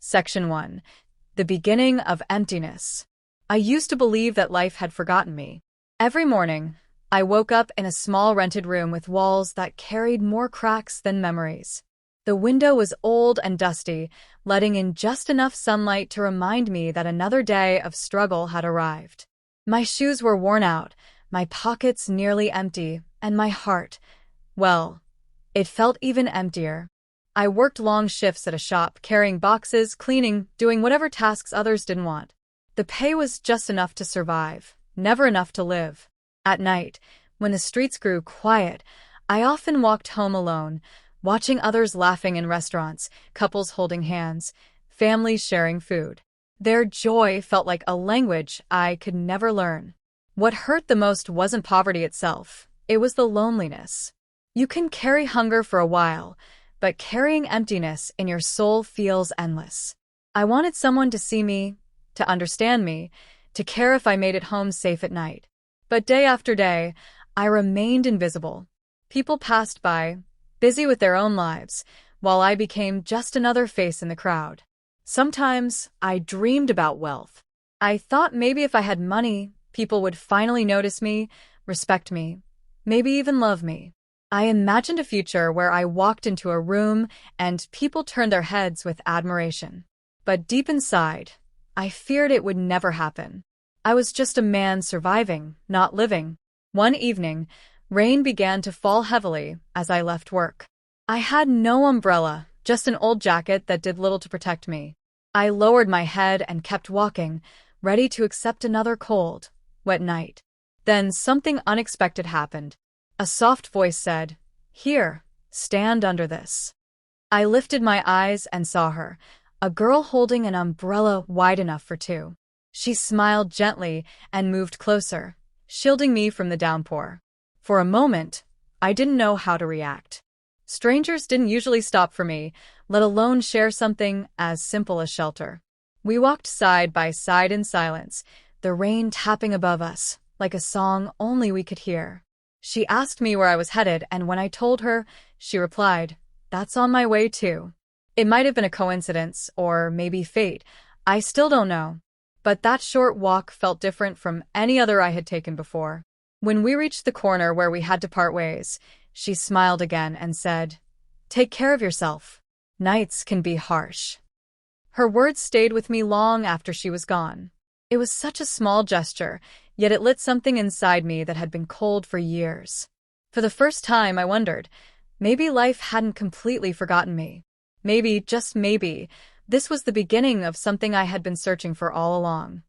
Section 1. The beginning of emptiness. I used to believe that life had forgotten me. Every morning, I woke up in a small rented room with walls that carried more cracks than memories. The window was old and dusty, letting in just enough sunlight to remind me that another day of struggle had arrived. My shoes were worn out, my pockets nearly empty, and my heart, well, it felt even emptier. I worked long shifts at a shop, carrying boxes, cleaning, doing whatever tasks others didn't want. The pay was just enough to survive, never enough to live. At night, when the streets grew quiet, I often walked home alone, watching others laughing in restaurants, couples holding hands, families sharing food. Their joy felt like a language I could never learn. What hurt the most wasn't poverty itself, it was the loneliness. You can carry hunger for a while, but carrying emptiness in your soul feels endless. I wanted someone to see me, to understand me, to care if I made it home safe at night. But day after day, I remained invisible. People passed by, busy with their own lives, while I became just another face in the crowd. Sometimes I dreamed about wealth. I thought maybe if I had money, people would finally notice me, respect me, maybe even love me. I imagined a future where I walked into a room and people turned their heads with admiration. But deep inside, I feared it would never happen. I was just a man surviving, not living. One evening, rain began to fall heavily as I left work. I had no umbrella, just an old jacket that did little to protect me. I lowered my head and kept walking, ready to accept another cold, wet night. Then something unexpected happened. A soft voice said, "Here, stand under this." I lifted my eyes and saw her, a girl holding an umbrella wide enough for two. She smiled gently and moved closer, shielding me from the downpour. For a moment, I didn't know how to react. Strangers didn't usually stop for me, let alone share something as simple as shelter. We walked side by side in silence, the rain tapping above us, like a song only we could hear. She asked me where I was headed, and when I told her, she replied, "That's on my way too." It might have been a coincidence, or maybe fate, I still don't know. But that short walk felt different from any other I had taken before. When we reached the corner where we had to part ways, she smiled again and said, "Take care of yourself. Nights can be harsh." Her words stayed with me long after she was gone. It was such a small gesture, yet it lit something inside me that had been cold for years. For the first time, I wondered, maybe life hadn't completely forgotten me. Maybe, just maybe, this was the beginning of something I had been searching for all along.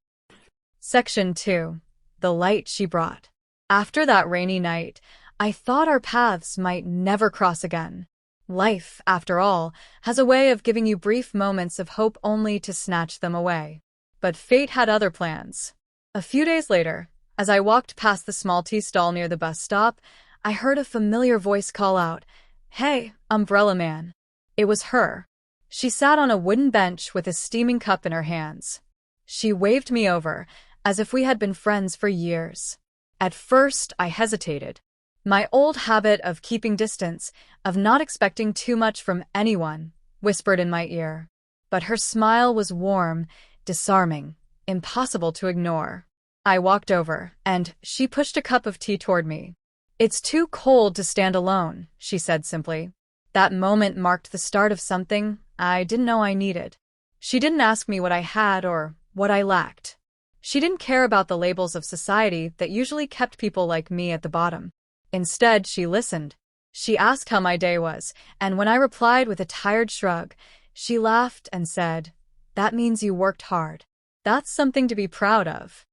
Section 2. The light she brought. After that rainy night, I thought our paths might never cross again. Life, after all, has a way of giving you brief moments of hope only to snatch them away. But fate had other plans. A few days later, as I walked past the small tea stall near the bus stop, I heard a familiar voice call out, "Hey, umbrella man." It was her. She sat on a wooden bench with a steaming cup in her hands. She waved me over, as if we had been friends for years. At first, I hesitated. My old habit of keeping distance, of not expecting too much from anyone, whispered in my ear. But her smile was warm, disarming, impossible to ignore. I walked over, and she pushed a cup of tea toward me. "It's too cold to stand alone," she said simply. That moment marked the start of something I didn't know I needed. She didn't ask me what I had or what I lacked. She didn't care about the labels of society that usually kept people like me at the bottom. Instead, she listened. She asked how my day was, and when I replied with a tired shrug, she laughed and said, "That means you worked hard. That's something to be proud of."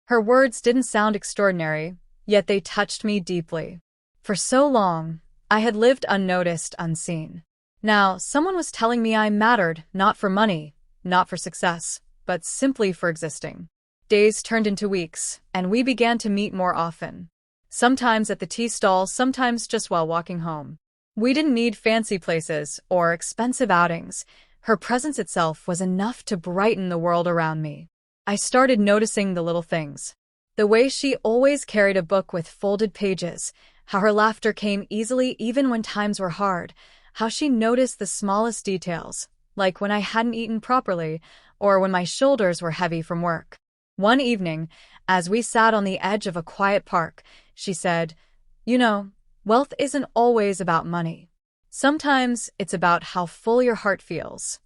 Her words didn't sound extraordinary, yet they touched me deeply. For so long, I had lived unnoticed, unseen. Now, someone was telling me I mattered, not for money, not for success, but simply for existing. Days turned into weeks, and we began to meet more often. Sometimes at the tea stall, sometimes just while walking home. We didn't need fancy places or expensive outings. Her presence itself was enough to brighten the world around me. I started noticing the little things. The way she always carried a book with folded pages, how her laughter came easily even when times were hard, how she noticed the smallest details, like when I hadn't eaten properly or when my shoulders were heavy from work. One evening, as we sat on the edge of a quiet park, she said, "You know, wealth isn't always about money. Sometimes it's about how full your heart feels."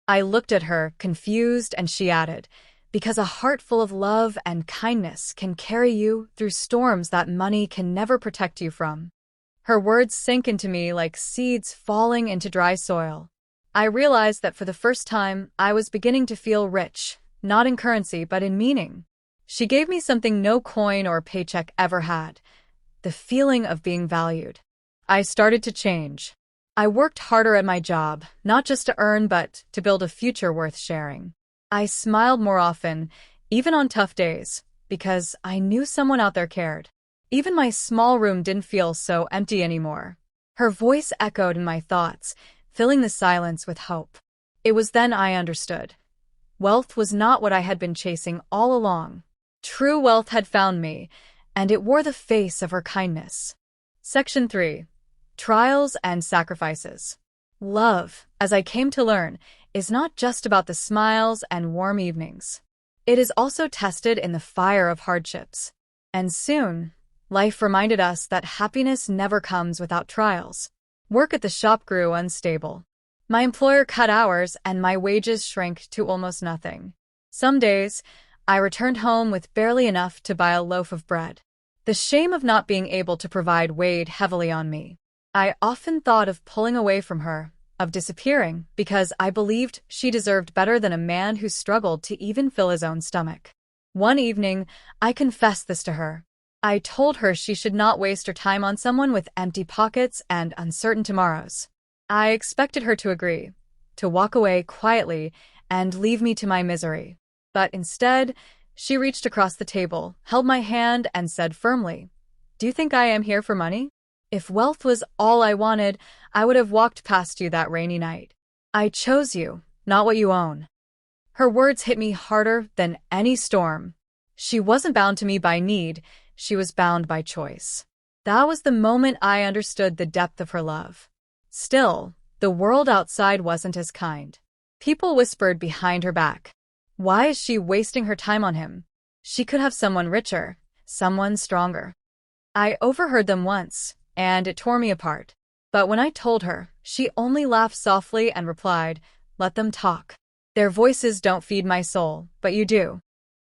I looked at her, confused, and she added, "Because a heart full of love and kindness can carry you through storms that money can never protect you from." Her words sank into me like seeds falling into dry soil. I realized that for the first time, I was beginning to feel rich, not in currency, but in meaning. She gave me something no coin or paycheck ever had: the feeling of being valued. I started to change. I worked harder at my job, not just to earn, but to build a future worth sharing. I smiled more often, even on tough days, because I knew someone out there cared. Even my small room didn't feel so empty anymore. Her voice echoed in my thoughts, filling the silence with hope. It was then I understood. Wealth was not what I had been chasing all along. True wealth had found me, and it wore the face of her kindness. Section 3. Trials and Sacrifices. Love, as I came to learn, is not just about the smiles and warm evenings. It is also tested in the fire of hardships. And soon, life reminded us that happiness never comes without trials. Work at the shop grew unstable. My employer cut hours and my wages shrank to almost nothing. Some days, I returned home with barely enough to buy a loaf of bread. The shame of not being able to provide weighed heavily on me. I often thought of pulling away from her, of disappearing, because I believed she deserved better than a man who struggled to even fill his own stomach. One evening, I confessed this to her. I told her she should not waste her time on someone with empty pockets and uncertain tomorrows. I expected her to agree, to walk away quietly and leave me to my misery. But instead, she reached across the table, held my hand, and said firmly, "Do you think I am here for money? If wealth was all I wanted, I would have walked past you that rainy night. I chose you, not what you own." Her words hit me harder than any storm. She wasn't bound to me by need, she was bound by choice. That was the moment I understood the depth of her love. Still, the world outside wasn't as kind. People whispered behind her back, "Why is she wasting her time on him? She could have someone richer, someone stronger." I overheard them once, and it tore me apart. But when I told her, she only laughed softly and replied, "Let them talk. Their voices don't feed my soul, but you do."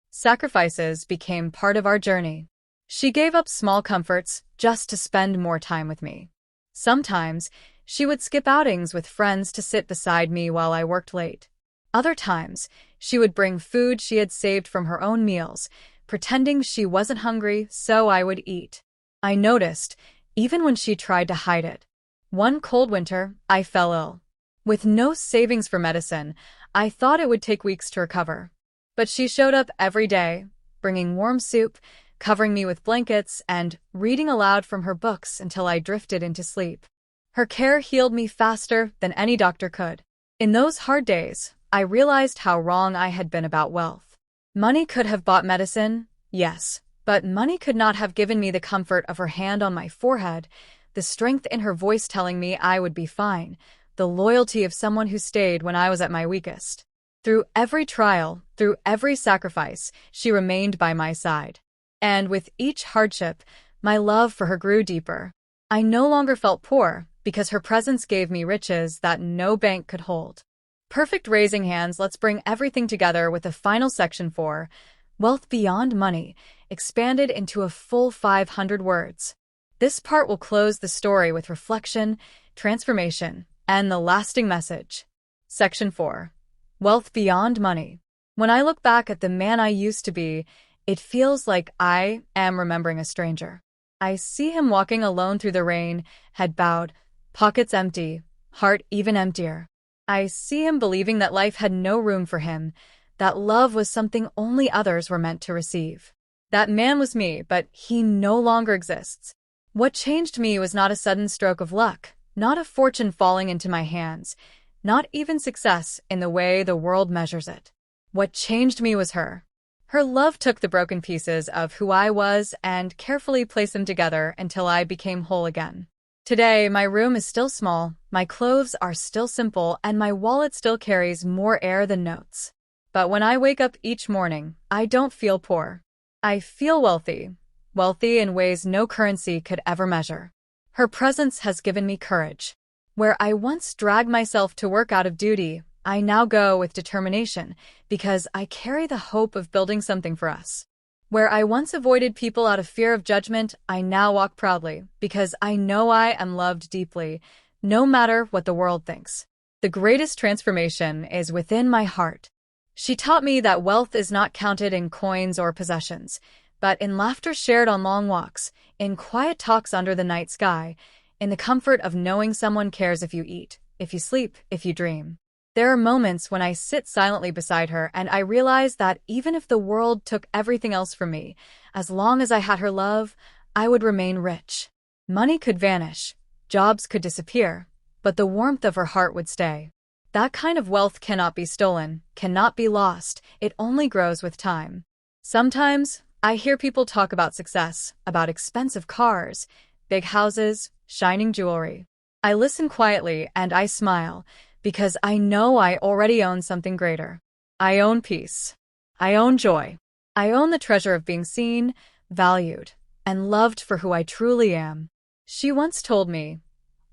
Sacrifices became part of our journey. She gave up small comforts just to spend more time with me. Sometimes, she would skip outings with friends to sit beside me while I worked late. Other times, she would bring food she had saved from her own meals, pretending she wasn't hungry so I would eat. I noticed, even when she tried to hide it. One cold winter, I fell ill. With no savings for medicine, I thought it would take weeks to recover. But she showed up every day, bringing warm soup, covering me with blankets, and reading aloud from her books until I drifted into sleep. Her care healed me faster than any doctor could. In those hard days, I realized how wrong I had been about wealth. Money could have bought medicine, yes, but money could not have given me the comfort of her hand on my forehead, the strength in her voice telling me I would be fine, the loyalty of someone who stayed when I was at my weakest. Through every trial, through every sacrifice, she remained by my side. And with each hardship, my love for her grew deeper. I no longer felt poor, because her presence gave me riches that no bank could hold. Perfect raising hands, let's bring everything together with the final section 4, Wealth Beyond Money, expanded into a full 500 words. This part will close the story with reflection, transformation, and the lasting message. Section 4. Wealth Beyond Money. When I look back at the man I used to be, it feels like I am remembering a stranger. I see him walking alone through the rain, head bowed, pockets empty, heart even emptier. I see him believing that life had no room for him, that love was something only others were meant to receive. That man was me, but he no longer exists. What changed me was not a sudden stroke of luck, not a fortune falling into my hands, not even success in the way the world measures it. What changed me was her. Her love took the broken pieces of who I was and carefully placed them together until I became whole again. Today, my room is still small, my clothes are still simple, and my wallet still carries more air than notes. But when I wake up each morning, I don't feel poor. I feel wealthy. Wealthy in ways no currency could ever measure. Her presence has given me courage. Where I once dragged myself to work out of duty, I now go with determination because I carry the hope of building something for us. Where I once avoided people out of fear of judgment, I now walk proudly because I know I am loved deeply, no matter what the world thinks. The greatest transformation is within my heart. She taught me that wealth is not counted in coins or possessions, but in laughter shared on long walks, in quiet talks under the night sky, in the comfort of knowing someone cares if you eat, if you sleep, if you dream. There are moments when I sit silently beside her and I realize that even if the world took everything else from me, as long as I had her love, I would remain rich. Money could vanish, jobs could disappear, but the warmth of her heart would stay. That kind of wealth cannot be stolen, cannot be lost, it only grows with time. Sometimes, I hear people talk about success, about expensive cars, big houses, shining jewelry. I listen quietly and I smile, because I know I already own something greater. I own peace. I own joy. I own the treasure of being seen, valued, and loved for who I truly am. She once told me,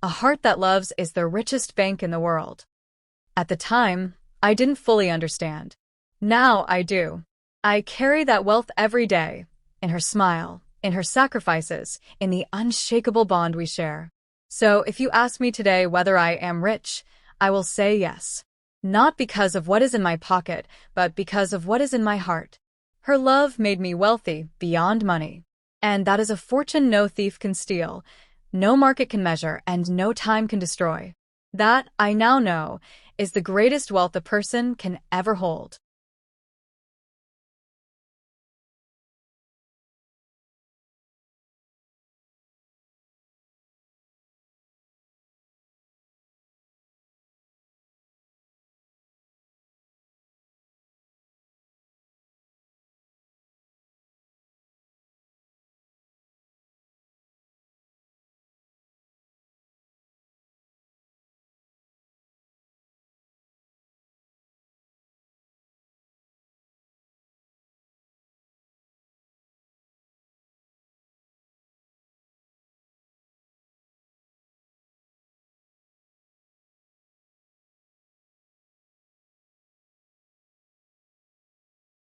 "A heart that loves is the richest bank in the world." At the time, I didn't fully understand. Now I do. I carry that wealth every day, in her smile, in her sacrifices, in the unshakable bond we share. So if you ask me today whether I am rich, I will say yes. Not because of what is in my pocket, but because of what is in my heart. Her love made me wealthy beyond money. And that is a fortune no thief can steal, no market can measure, and no time can destroy. That, I now know, is the greatest wealth a person can ever hold.